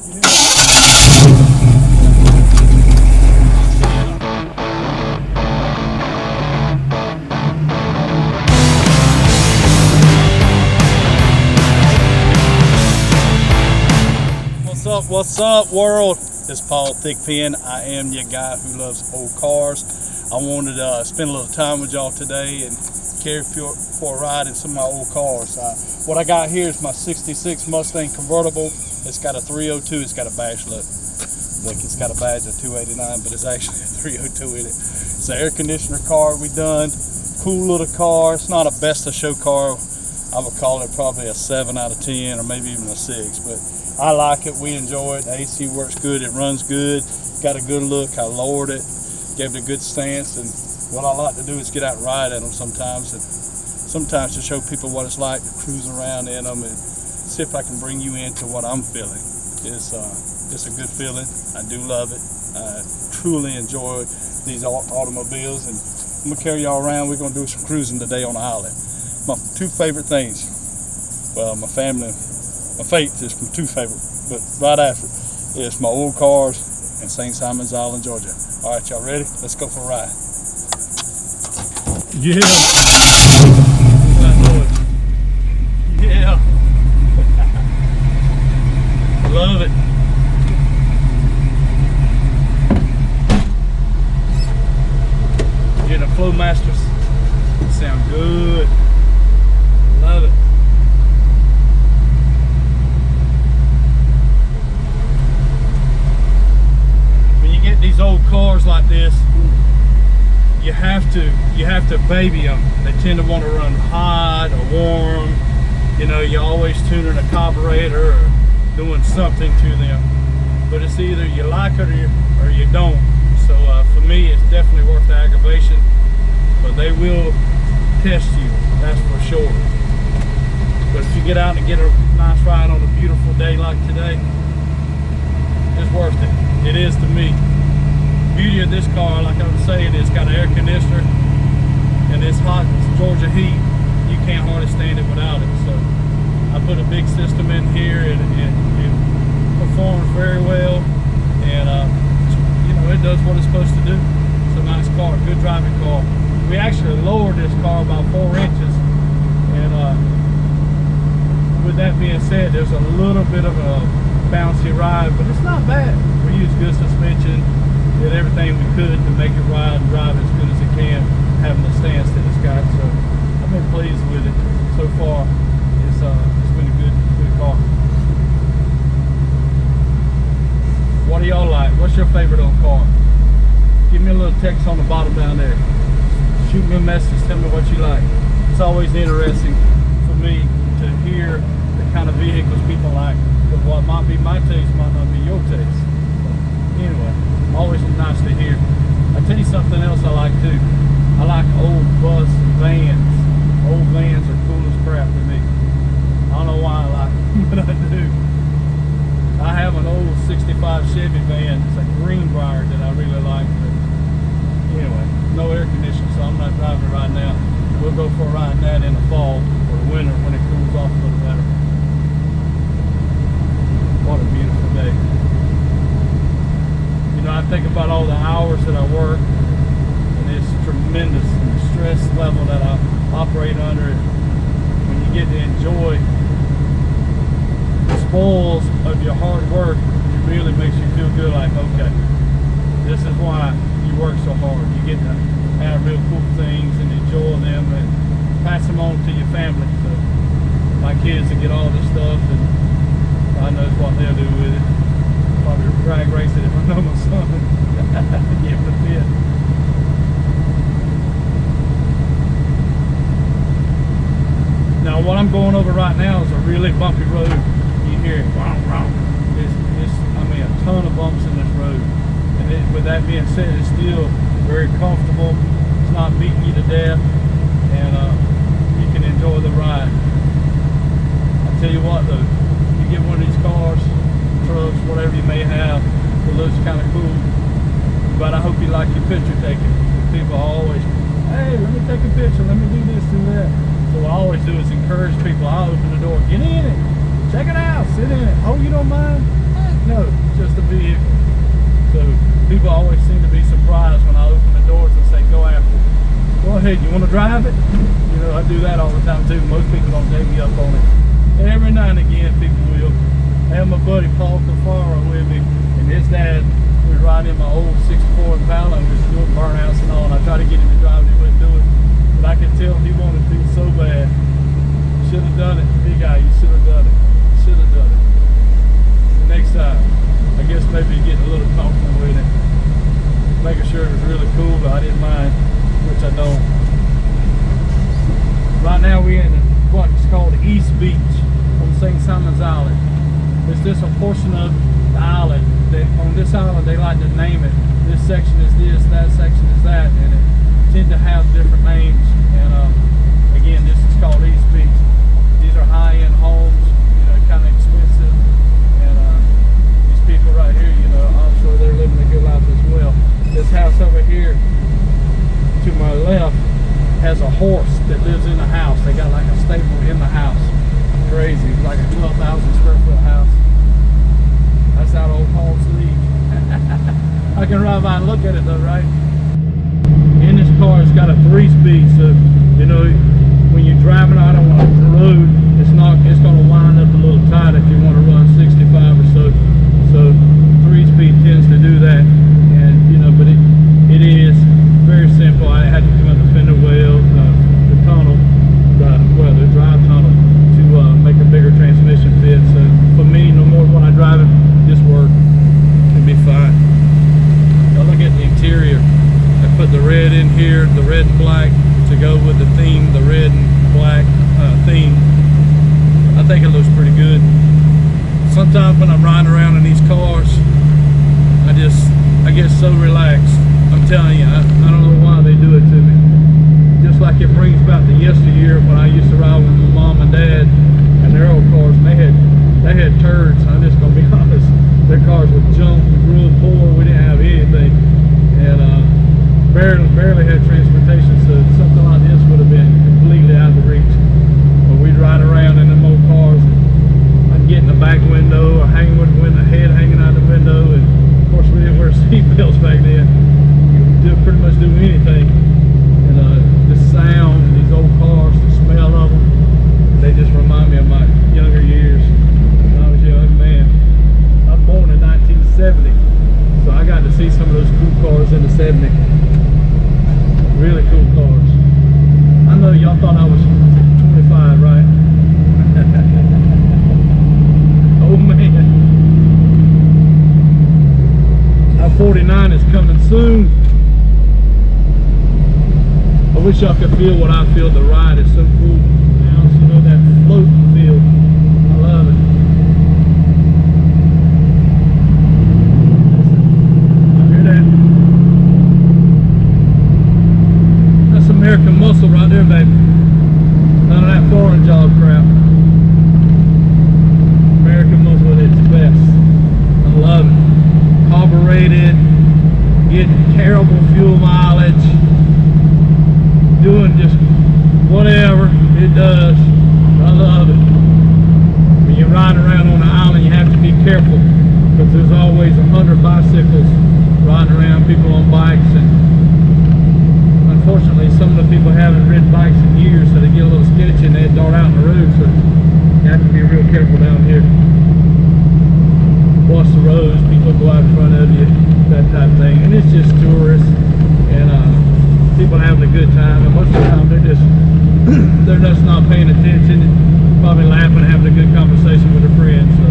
What's up, world? It's Paul Thickpen. I am your guy who loves old cars. I wanted to spend a little time with y'all today and carry for a ride in some of my old cars. What I got here is my 66 Mustang Convertible. It's got a 302. It's got a badge. Look, it's got a badge of 289, but it's actually a 302 in it. It's an air conditioner car we done. Cool little car. It's not a best of show car. I would call it probably a 7 out of 10 or maybe even a 6, but I like it. We enjoy it. The AC works good. It runs good. Got a good look. I lowered it, gave it a good stance, and what I like to do is get out and ride at them sometimes, and sometimes to show people what it's like to cruise around in them and see if I can bring you into what I'm feeling. It's a good feeling. I do love it. I truly enjoy these automobiles, and I'm gonna carry y'all around. We're gonna do some cruising today on the island. My two favorite things. Well, my family, my faith is my two favorite, but right after is my old cars and St. Simon's Island, Georgia. All right, y'all ready? Let's go for a ride. Yeah. Yeah. Love it. Getting a Flowmasters. Sound good. Love it. When you get these old cars like this, you have to baby them. They tend to want to run hot or warm. You know, you're always tuning a carburetor or doing something to them. But it's either you like it or you don't. So for me, it's definitely worth the aggravation. But they will test you, that's for sure. But if you get out and get a nice ride on a beautiful day like today, it's worth it. It is to me. The beauty of this car, like I was saying, it's got an air conditioner, and it's hot Georgia heat. You can't hardly stand it without it. So I put a big system in here, and it performs very well, and you know, it does what it's supposed to do. It's a nice car, good driving car. We actually lowered this car about 4 inches, and with that being said, there's a little bit of a bouncy ride, but it's not bad. We used good suspension, did everything we could to make it ride and drive as good as it can, having the stance that it's got. So I've been pleased with it so far. It's been a good car. What do y'all like? What's your favorite old car? Give me a little text on the bottom down there. Shoot me a message, tell me what you like. It's always interesting for me to hear the kind of vehicles people like, but what might be my taste might not be your taste. But anyway, always nice to hear. I'll tell you something else I like too. I like old bus vans. Old vans are cool as crap to me. I don't know why I like them, but I do. I have an old 65 Chevy van. It's a Greenbrier that I really like. But anyway, no air conditioning, so I'm not driving it right now. We'll go for a ride in that in the fall or the winter when it cools off a little better. What a beautiful day. You know, I think about all the hours that I work, and it's tremendous, and the stress level that I operate under. When you get to enjoy the spoils of your hard work, it really makes you feel good, like, okay, this is why you work so hard. You get to have real cool things and enjoy them and pass them on to your family. So my kids will get all this stuff, and God knows what they'll do with it. Probably drag race it if I know my son. Give him a fit. Now what I'm going over right now is a really bumpy road. You hear it, wow, wow. I mean, a ton of bumps in this road. And with that being said, it's still very comfortable. It's not beating you to death, and you can enjoy the ride. I tell you what though, you get one of these cars, trucks, whatever you may have, it looks kind of cool, but I hope you like your picture taking. People always, hey, let me take a picture, let me do this, do that. So what I always do is encourage people. I open the door, get in it, check it out, sit in it. Oh, you don't mind? Heck no. surprised when I open the doors and say, go after it. Go ahead, you want to drive it? You know, I do that all the time too. Most people don't take me up on it. Every now and again, people will. I have my buddy Paul Cafaro with me, and his dad was riding in my old 64 Impala and was doing burnouts and all, and I tried to get him to drive it, he wouldn't do it. But I could tell he wanted to so bad. Should have done it. Big guy, you should have done it. Should have done it. The next time, I guess maybe getting a little comfortable with it. Making sure it was really cool, but I didn't mind, which I don't. Right now we're in what's called East Beach on St. Simon's Island. It's just a portion of the island. On this island they like to name it. This section is this, that section is that, and it tend to have different names. And again, this is called East Beach. These are high-end homes, you know, kind of expensive. And these people right here, you know, I'm sure they're living a good life as well. This house over here to my left has a horse that lives in the house. They got like a stable in the house. Crazy. It's like a 12,000 square foot house. That's out old Paul's league. I can ride by and look at it though, right? In this car, it's got a 3-speed, so you know when you're driving out on the road, it's going to wind up a little tight if you want to run 65 or so. So 3-speed tends to do that, and you know, but it is very simple. I had to come up the fender well, the tunnel, the drive tunnel to make a bigger transmission fit. So for me, no more when I drive it, this work can be fine. Now look at the interior. I put the red in here, the red and black to go with the theme, the red and black theme. I think it looks pretty good. Sometimes when I'm riding around in these cars, I get so relaxed. I'm telling you, I don't know why they do it to me. Just like it brings back the yesteryear when I used to ride with my mom and dad and their old cars. They had turds. I'm just gonna be honest. Their cars were junk, real poor. We didn't have anything, and barely had transportation. So something like this would have been completely out of reach. But we'd ride around in them old cars. I'd get in the back window or hang with the head hanging out the window, and of course we didn't wear seat belts back then. You could pretty much do anything. And the sound of these old cars, the smell of them, they just remind me of my younger years when I was a young man. I was born in 1970, so I got to see some of those cool cars in the 70s. Really cool cars. I know y'all thought I was 25, right? Oh man. Our 49 is coming soon. I wish y'all could feel what I feel. The ride is so cool. Now, you know, that floating feel. I love it. I hear that? That's American muscle right there, baby. None of that foreign job crap. American muscle at its best. I love it. Carbureted, getting terrible fuel mileage, doing just whatever it does. I love it. When you're riding around on the island, you have to be careful because there's always 100 bicycles riding around, people on bikes, and unfortunately some of the people haven't ridden bikes in years, so they get a little sketchy and they dart out on the road, so you have to be real careful down here. Watch the roads, people go out in front of you, that type of thing, and it's just tourists and people having a good time, and most of the time they're just not paying attention, probably laughing, having a good conversation with their friends. So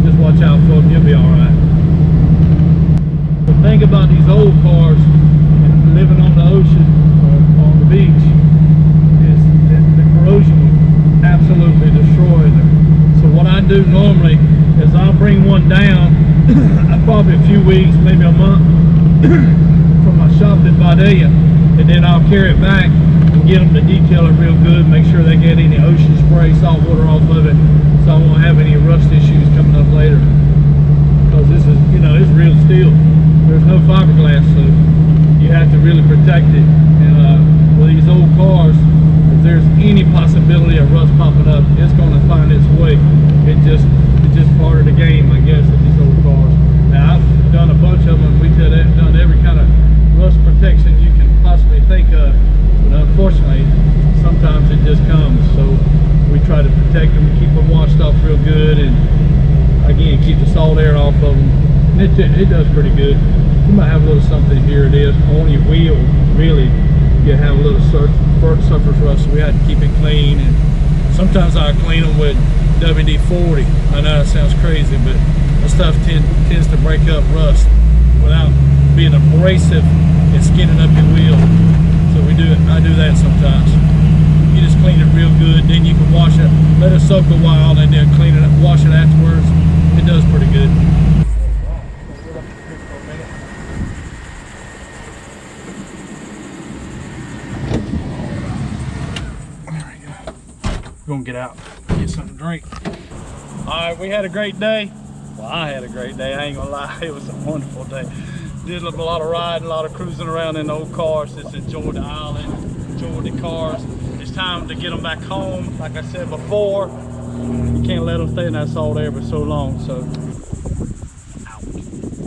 just watch out for them, you'll be all right. The thing about these old cars and living on the ocean or on the beach is that the corrosion will absolutely destroy them. So what I do normally is I'll bring one down probably a few weeks, maybe a month from my shop in Vidalia, and then I'll carry it back and get them to detail it real good, make sure they get any ocean spray, salt water off of it, so I won't have any rust issues coming up later. Because this is, you know, it's real steel. There's no fiberglass, so you have to really protect it. And with these old cars, if there's any possibility of rust popping up, it's going to find its way. It's just part of the game, I guess, of these old cars. Now I've done a bunch of them. We've done every kind of salt air off of them. And it does pretty good. You might have a little something here. It is on your wheel. Really, you have a little surface rust. So we had to keep it clean. And sometimes I clean them with WD-40. I know it sounds crazy, but that stuff tends to break up rust without being abrasive and skinning up your wheel. So I do that sometimes. You just clean it real good, then you can wash it, let it soak a while, and then clean it up, wash it afterwards. It does pretty good. There we go. We're gonna get out, get something to drink. All right, we had a great day. Well, I had a great day, I ain't gonna lie. It was a wonderful day. Did a lot of riding, a lot of cruising around in the old cars. Just enjoyed the island, enjoyed the cars. It's time to get them back home. Like I said before, you can't let them stay in that salt air for so long. So